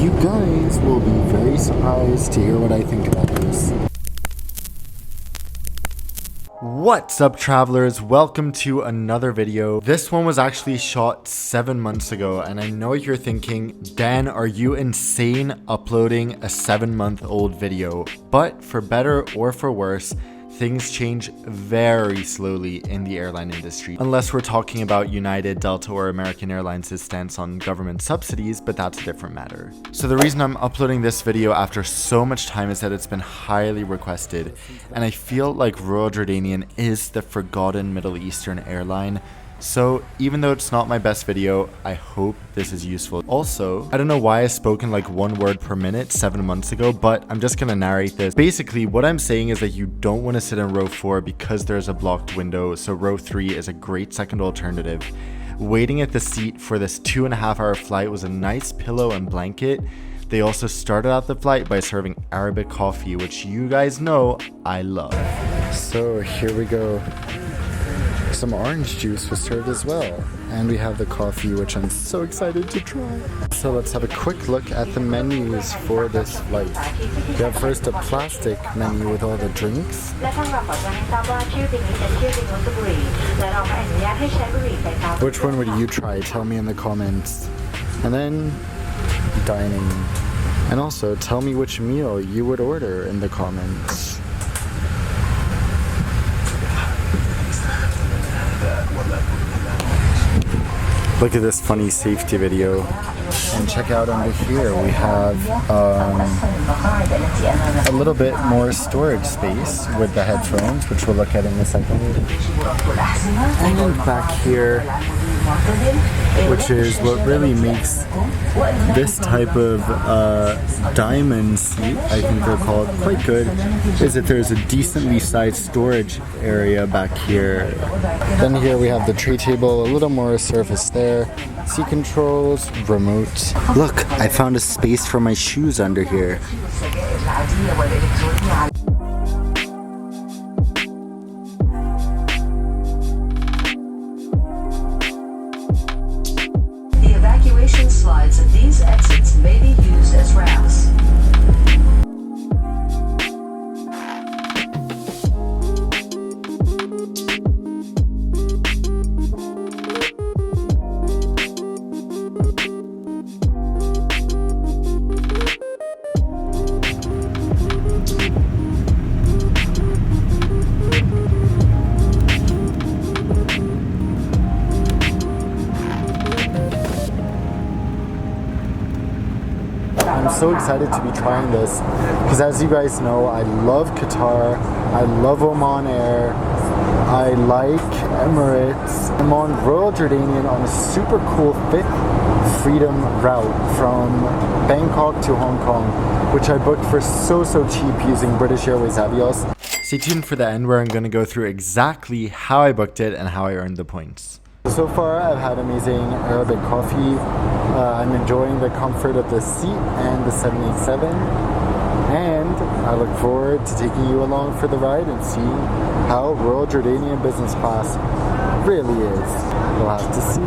You guys will be very surprised to hear what I think about this. What's up, travelers? Welcome to another video. This one was actually shot 7 months ago, and I know you're thinking, Dan, are you insane uploading a 7-month-old video? But for better or for worse, things change very slowly in the airline industry. Unless we're talking about United, Delta, or American Airlines' stance on government subsidies, but that's a different matter. So the reason I'm uploading this video after so much time is that it's been highly requested, and I feel like Royal Jordanian is the forgotten Middle Eastern airline. So even though it's not my best video, I hope this is useful. Also, I don't know why I spoke in like 1 word per minute 7 months ago, but I'm just gonna narrate this. Basically, what I'm saying is that you don't want to sit in row 4 because there's a blocked window, so row 3 is a great second alternative. Waiting at the seat for this 2.5-hour flight was a nice pillow and blanket. They also started out the flight by serving Arabic coffee, which you guys know I love. So here we go. Some orange juice was served as well, and we have the coffee, which I'm so excited to try. So let's have a quick look at the menus for this flight. We have first a plastic menu with all the drinks. Which one would you try? Tell me in the comments. And then dining. And also tell me which meal you would order in the comments. Look at this funny safety video. And check out under here, we have a little bit more storage space with the headphones, which we'll look at in a second. And then back here, which is what really makes this type of diamond seat, I think they're called, quite good, is that there's a decently sized storage area back here. Then here we have the tray table, a little more surface there, seat controls, remote. Look, I found a space for my shoes under here. The evacuation slides at these exits may be used as ramps. I'm so excited to be trying this because, as you guys know, I love Qatar, I love Oman Air, I like Emirates. I'm on Royal Jordanian on a super cool 5th Freedom route from Bangkok to Hong Kong, which I booked for so cheap using British Airways Avios. Stay tuned for the end where I'm going to go through exactly how I booked it and how I earned the points. So far, I've had amazing Arabic coffee. I'm enjoying the comfort of the seat and the 787. And I look forward to taking you along for the ride and seeing how Royal Jordanian business class really is. We'll have to see.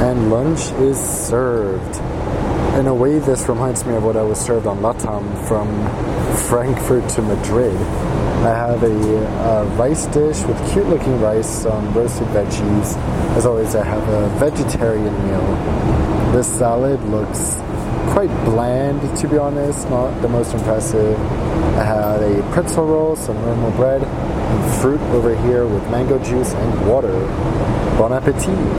And lunch is served. In a way, this reminds me of what I was served on Latam from Frankfurt to Madrid. I have a rice dish with cute looking rice, some roasted veggies. As always, I have a vegetarian meal. This salad looks quite bland, to be honest, not the most impressive. I had a pretzel roll, some normal bread, and fruit over here with mango juice and water. Bon appetit!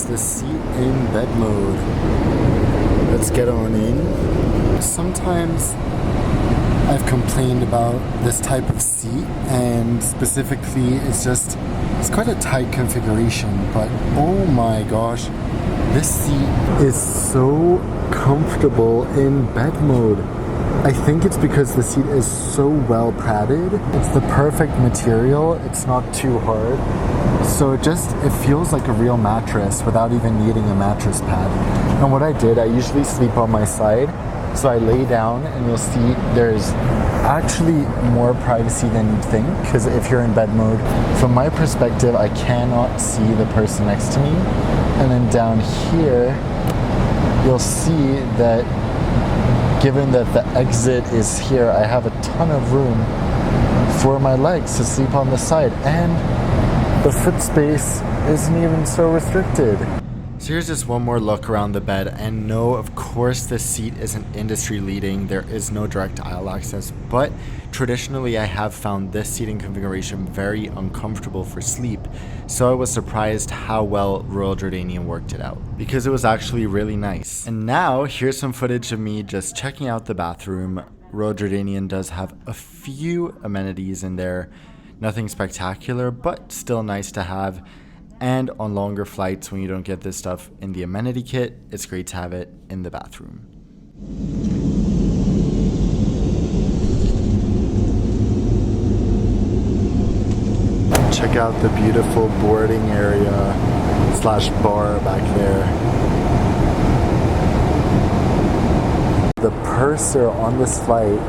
The seat in bed mode. Let's get on in. Sometimes I've complained about this type of seat, and specifically it's quite a tight configuration, but oh my gosh, this seat is so comfortable in bed mode. I think it's because the seat is so well padded. It's the perfect material, it's not too hard. So it feels like a real mattress without even needing a mattress pad. And what I did, I usually sleep on my side, So I lay down and you'll see there's actually more privacy than you'd think, because if you're in bed mode, from my perspective, I cannot see the person next to me. And then down here, you'll see that given that the exit is here, I have a ton of room for my legs to sleep on the side, and the foot space isn't even so restricted. So here's just one more look around the bed, and no, of course this seat isn't industry leading, there is no direct aisle access, but traditionally I have found this seating configuration very uncomfortable for sleep, so I was surprised how well Royal Jordanian worked it out, because it was actually really nice. And now here's some footage of me just checking out the bathroom. Royal Jordanian does have a few amenities in there, nothing spectacular, but still nice to have. And on longer flights, when you don't get this stuff in the amenity kit, it's great to have it in the bathroom. Check out the beautiful boarding area / bar back there. The purser on this flight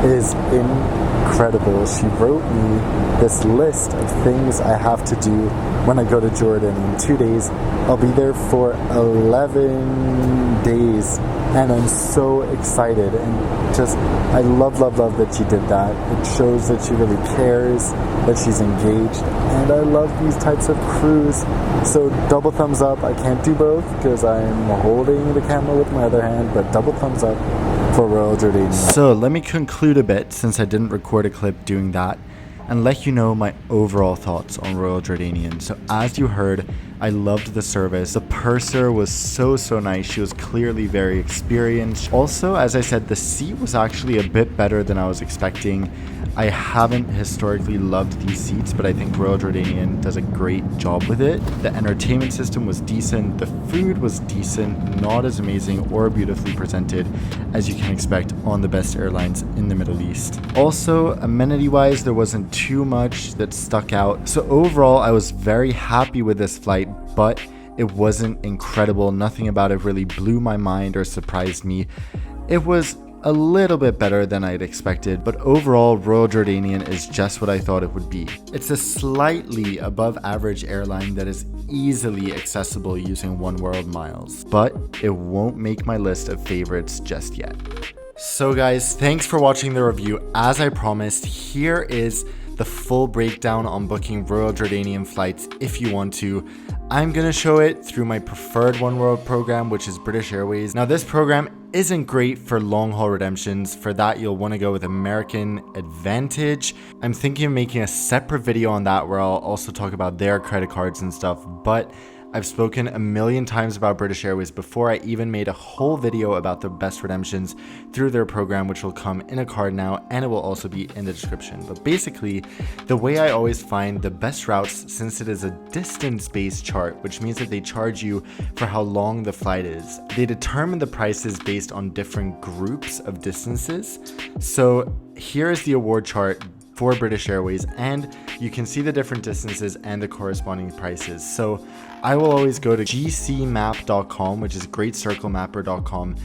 is incredible. She wrote me this list of things I have to do when I go to Jordan in 2 days. I'll be there for 11 days, and I'm so excited, and just I love that she did that. It shows that she really cares, that she's engaged, and I love these types of crews. So double thumbs up. I can't do both because I'm holding the camera with my other hand, but double thumbs up for Royal Jordanian. So let me conclude a bit, since I didn't record a clip doing that, and let you know my overall thoughts on Royal Jordanian. So as you heard, I loved the service. The purser was so nice. She was clearly very experienced. Also, as I said, the seat was actually a bit better than I was expecting. I haven't historically loved these seats, but I think Royal Jordanian does a great job with it. The entertainment system was decent. The food was decent, not as amazing or beautifully presented as you can expect on the best airlines in the Middle East. Also, amenity-wise, there wasn't too much that stuck out. So overall, I was very happy with this flight, but it wasn't incredible. Nothing about it really blew my mind or surprised me. It was a little bit better than I'd expected, but overall, Royal Jordanian is just what I thought it would be. It's a slightly above average airline that is easily accessible using oneworld miles, but it won't make my list of favorites just yet. So guys, thanks for watching the review. As I promised, here is the full breakdown on booking Royal Jordanian flights if you want to. I'm gonna show it through my preferred oneworld program, which is British Airways. Now this program isn't great for long haul redemptions. For that, you'll want to go with American Advantage. I'm thinking of making a separate video on that where I'll also talk about their credit cards and stuff, but I've spoken a million times about British Airways before. I even made a whole video about the best redemptions through their program, which will come in a card now, and it will also be in the description. But basically, the way I always find the best routes, since it is a distance-based chart, which means that they charge you for how long the flight is, they determine the prices based on different groups of distances. So here is the award chart for British Airways, and you can see the different distances and the corresponding prices. So I will always go to gcmap.com, which is greatcirclemapper.com,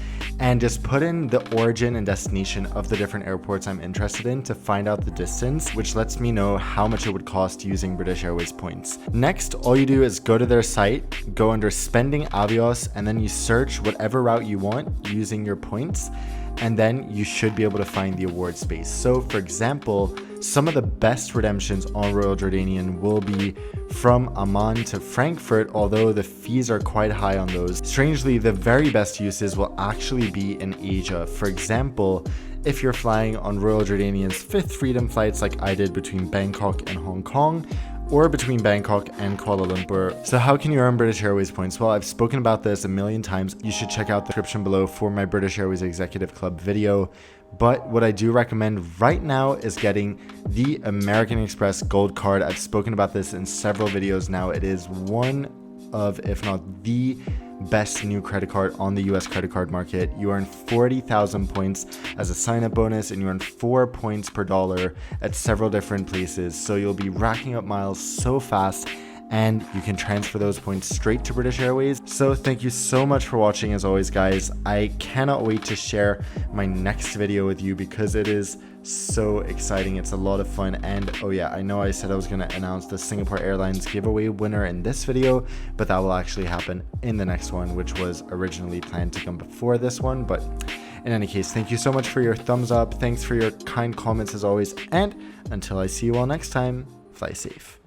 and just put in the origin and destination of the different airports I'm interested in to find out the distance, which lets me know how much it would cost using British Airways points. Next, all you do is go to their site, go under spending Avios, and then you search whatever route you want using your points, and then you should be able to find the award space. So for example, some of the best redemptions on Royal Jordanian will be from Amman to Frankfurt, although the fees are quite high on those. Strangely, the very best uses will actually be in Asia. For example, if you're flying on Royal Jordanian's Fifth Freedom flights like I did between Bangkok and Hong Kong, or between Bangkok and Kuala Lumpur. So how can you earn British Airways points? Well, I've spoken about this a million times. You should check out the description below for my British Airways Executive Club video. But what I do recommend right now is getting the American Express Gold Card. I've spoken about this in several videos now. It is one of, if not the best new credit card on the US credit card market. You earn 40,000 points as a sign-up bonus, and you earn 4 points per dollar at several different places. So you'll be racking up miles so fast, and you can transfer those points straight to British Airways. So thank you so much for watching as always, guys. I cannot wait to share my next video with you because it is so exciting. It's a lot of fun. And oh yeah, I know I said I was going to announce the Singapore Airlines giveaway winner in this video, but that will actually happen in the next one, which was originally planned to come before this one. But in any case, thank you so much for your thumbs up. Thanks for your kind comments as always. And until I see you all next time, fly safe.